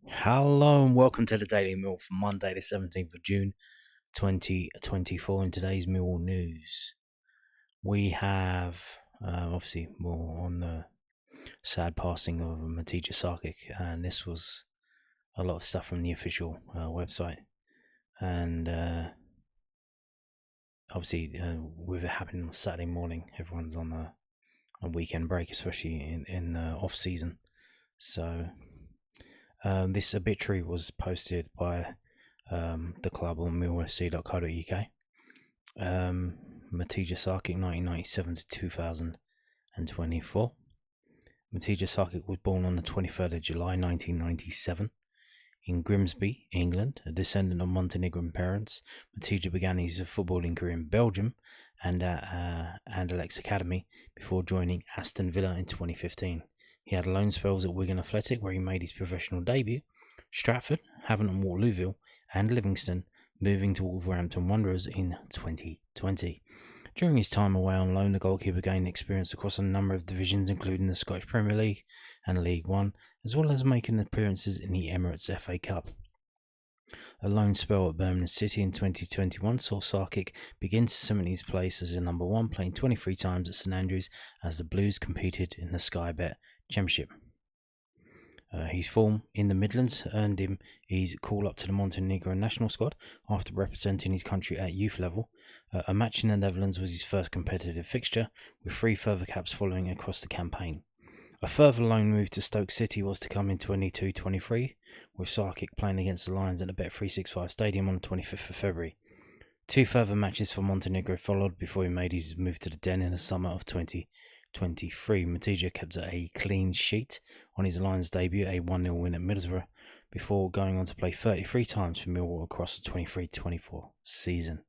Hello and welcome to the Daily Mill for Monday the 17th of June 2024. In today's Mill news, we have obviously more on the sad passing of Matija Šarkić, and this was a lot of stuff from the official website. And obviously, with it happening on Saturday morning, everyone's on a weekend break, especially in off season. So this obituary was posted by the club on millwallfc.co.uk. Matija Šarkić, 1997 to 2024. Matija Šarkić was born on the 23rd of July 1997 in Grimsby, England. A descendant of Montenegrin parents, Matija began his footballing career in Belgium and at Anderlecht's Academy before joining Aston Villa in 2015. He had loan spells at Wigan Athletic, where he made his professional debut, Stratford, Havant and Waterlooville, and Livingston, moving to Wolverhampton Wanderers in 2020. During his time away on loan, the goalkeeper gained experience across a number of divisions, including the Scottish Premier League and League One, as well as making appearances in the Emirates FA Cup. A loan spell at Birmingham City in 2021 saw Šarkić begin to cement his place as a number one, playing 23 times at St Andrews as the Blues competed in the Sky Bet Championship. His form in the Midlands earned him his call up to the Montenegrin national squad after representing his country at youth level. A match in the Netherlands was his first competitive fixture, with 3 further caps following across the campaign. A further loan move to Stoke City was to come in 22-23, with Šarkić playing against the Lions at the Bet365 Stadium on the 25th of February. 2 further matches for Montenegro followed before he made his move to the Den in the summer of 2023. Matija kept a clean sheet on his Lions debut, a 1-0 win at Middlesbrough, before going on to play 33 times for Millwall across the 23-24 season.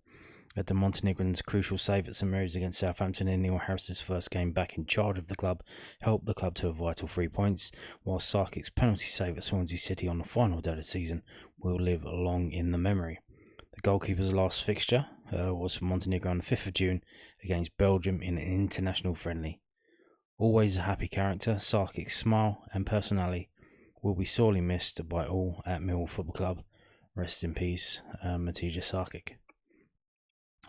At the Montenegrin's crucial save at St Mary's against Southampton in Neil Harris's first game back in charge of the club helped the club to a vital 3 points, while Šarkić's penalty save at Swansea City on the final day of the season will live long in the memory. The goalkeeper's last fixture was for Montenegro on the 5th of June against Belgium in an international friendly. Always a happy character, Šarkić's smile and personality will be sorely missed by all at Millwall Football Club. Rest in peace, Matija Šarkić.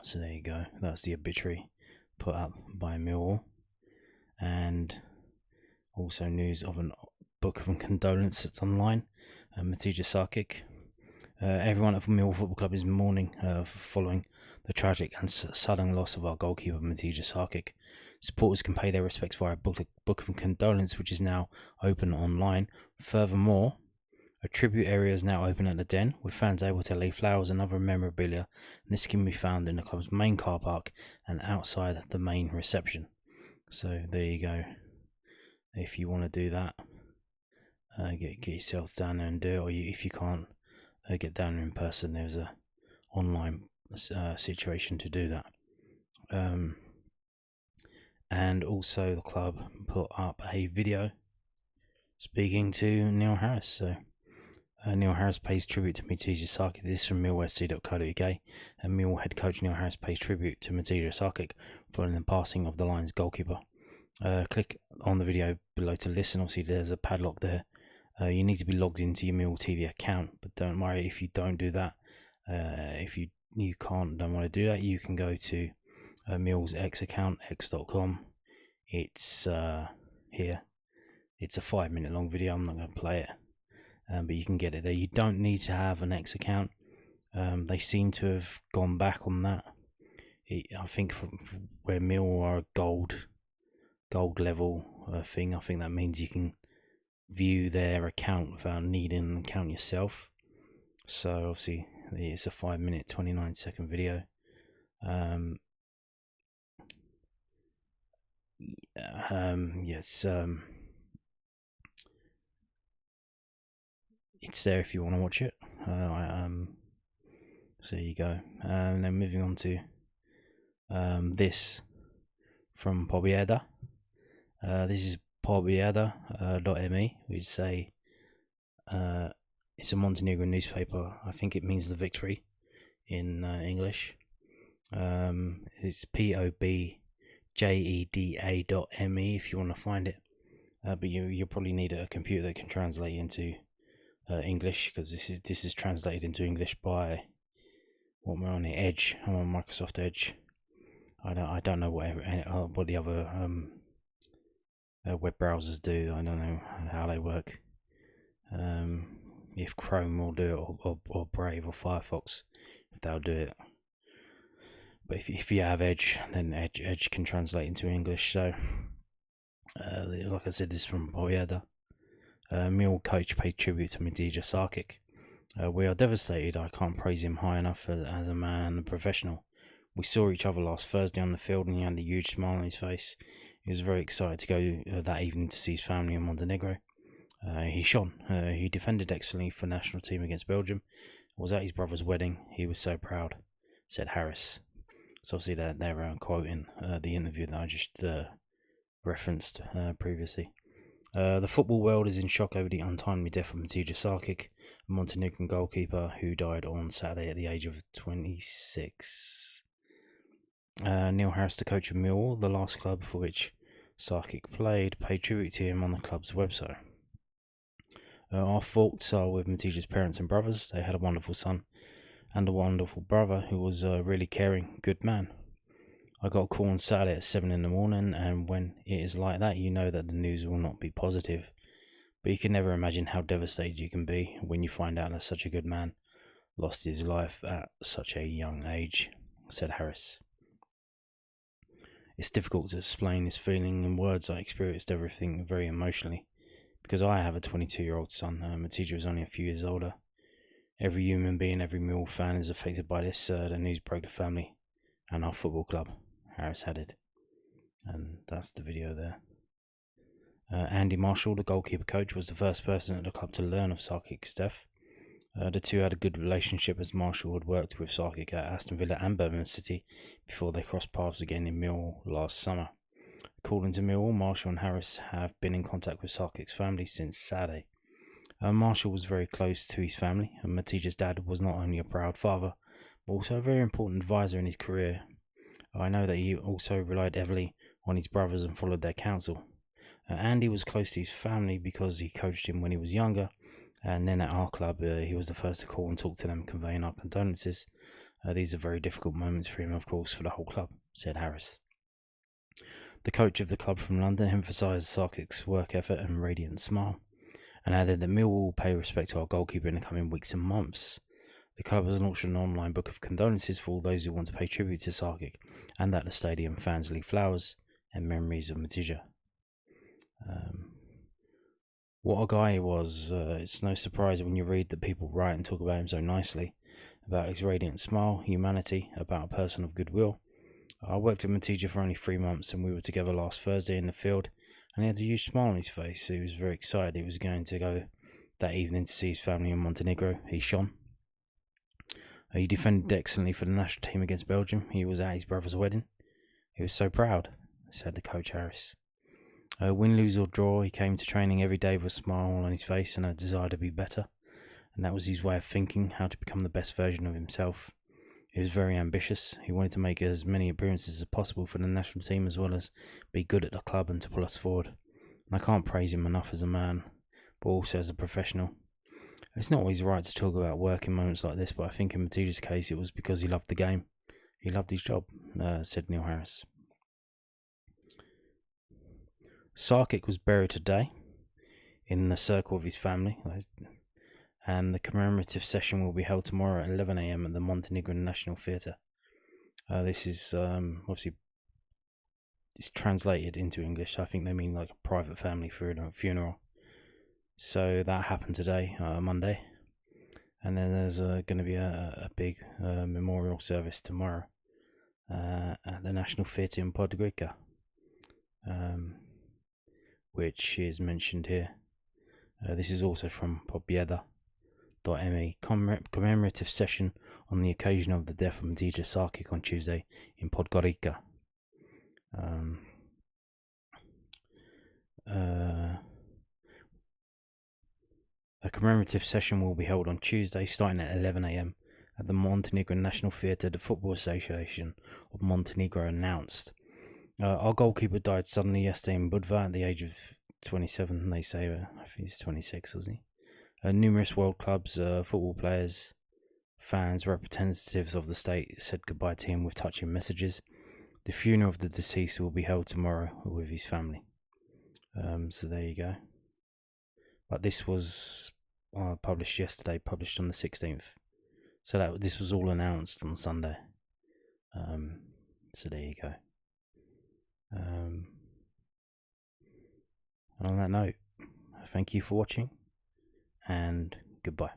So there you go, that's the obituary put up by Millwall. And also news of a book of condolence that's online. Matija Šarkić. Everyone at Millwall Football Club is mourning following the tragic and sudden loss of our goalkeeper Matija Šarkić. Supporters can pay their respects via a book of condolence, which is now open online. Furthermore, a tribute area is now open at the Den, with fans able to lay flowers and other memorabilia, and this can be found in the club's main car park and outside the main reception. So there you go. If you want to do that, get yourself down there and do it, or if you can't get down there in person, there's a online situation to do that. And also the club put up a video speaking to Neil Harris. So Neil Harris pays tribute to Matija Šarkić. This is from millwallfc.co.uk. And Millwall head coach Neil Harris pays tribute to Matija Šarkić following the passing of the Lions goalkeeper. Click on the video below to listen. Obviously there's a padlock there. You need to be logged into your Millwall TV account, but don't worry if you don't do that. If you don't want to do that, you can go to Millwall's X account, x.com. It's here. It's a 5-minute long video. I'm not going to play it, but you can get it there. You don't need to have an X account. They seem to have gone back on that. I think from where Millwall are a gold level thing, I think that means you can view their account without needing an account yourself. So obviously it's a 5-minute 29-second video. Yes, it's there if you want to watch it. So there you go. Then moving on to this from Podgorica. This is podgorica.me, which say it's a Montenegrin newspaper. I think it means the victory in English. It's podgorida.me if you want to find it. But you probably need a computer that can translate into English, because this is translated into English by what am I on here? Edge. I'm on Microsoft Edge. I don't know what the other web browsers do. I don't know how they work. If Chrome will do it, or Brave or Firefox, if they'll do it. But if you have Edge, then Edge can translate into English. So, like I said, this is from Podgorica. Millwall coach paid tribute to Matija Šarkić. We are devastated. I can't praise him high enough as a man and a professional. We saw each other last Thursday on the field, and he had a huge smile on his face. He was very excited to go that evening to see his family in Montenegro. He shone. He defended excellently for the national team against Belgium. Was at his brother's wedding. He was so proud, said Harris. So obviously they're quoting the interview that I just referenced previously. The football world is in shock over the untimely death of Matija Šarkić, a Montenegrin goalkeeper who died on Saturday at the age of 26. Neil Harris, the coach of Millwall, the last club for which Šarkić played, paid tribute to him on the club's website. Our thoughts are with Matija's parents and brothers. They had a wonderful son and a wonderful brother who was a really caring, good man. I got a call on Saturday at 7 in the morning, and when it is like that, you know that the news will not be positive. But you can never imagine how devastated you can be when you find out that such a good man lost his life at such a young age, said Harris. It's difficult to explain this feeling in words. I experienced everything very emotionally, because I have a 22-year-old son. Matija is only a few years older. Every human being, every Millwall fan is affected by this. The news broke the family and our football club, Harris added. And that's the video there. Andy Marshall, the goalkeeper coach, was the first person at the club to learn of Šarkić's death. The two had a good relationship, as Marshall had worked with Šarkić at Aston Villa and Birmingham City before they crossed paths again in Millwall last summer. According to Millwall, Marshall and Harris have been in contact with Šarkić's family since Saturday. Marshall was very close to his family, and Matija's dad was not only a proud father, but also a very important advisor in his career. I know that he also relied heavily on his brothers and followed their counsel. Andy was close to his family because he coached him when he was younger, and then at our club he was the first to call and talk to them, conveying our condolences. These are very difficult moments for him, of course, for the whole club, said Harris. The coach of the club from London emphasised Šarkić's work ethic and radiant smile, and added that Millwall will pay respect to our goalkeeper in the coming weeks and months. The club has launched an online book of condolences for all those who want to pay tribute to Šarkić, and at the stadium fans leave flowers and memories of Matija. What a guy he was. It's no surprise when you read that people write and talk about him so nicely, about his radiant smile, humanity, about a person of goodwill. I worked with Matija for only 3 months, and we were together last Thursday in the field, and he had a huge smile on his face. He was very excited. He was going to go that evening to see his family in Montenegro. He shone. He defended excellently for the national team against Belgium. He was at his brother's wedding. He was so proud, said the coach Harris. Win, lose or draw, he came to training every day with a smile on his face and a desire to be better, and that was his way of thinking, how to become the best version of himself. He was very ambitious. He wanted to make as many appearances as possible for the national team, as well as be good at the club and to pull us forward. And I can't praise him enough as a man, but also as a professional. It's not always right to talk about work in moments like this, but I think in Matija's case it was because he loved the game. He loved his job, said Neil Harris. Šarkić was buried today in the circle of his family, and the commemorative session will be held tomorrow at 11 AM at the Montenegrin National Theatre. This is obviously it's translated into English. I think they mean like a private family funeral. So that happened today, Monday, and then there's going to be a big memorial service tomorrow at the National Theatre in Podgorica, which is mentioned here. This is also from Podgorica.me. Commemorative session on the occasion of the death of Matija Šarkić on Tuesday in Podgorica. A commemorative session will be held on Tuesday starting at 11 AM at the Montenegrin National Theatre. The Football Association of Montenegro announced. Our goalkeeper died suddenly yesterday in Budva at the age of 27, they say. I think he's 26, wasn't he? Numerous world clubs, football players, fans, representatives of the state said goodbye to him with touching messages. The funeral of the deceased will be held tomorrow with his family. So there you go. But this was published yesterday, published on the 16th. So this was all announced on Sunday. So there you go. And on that note, thank you for watching, and goodbye.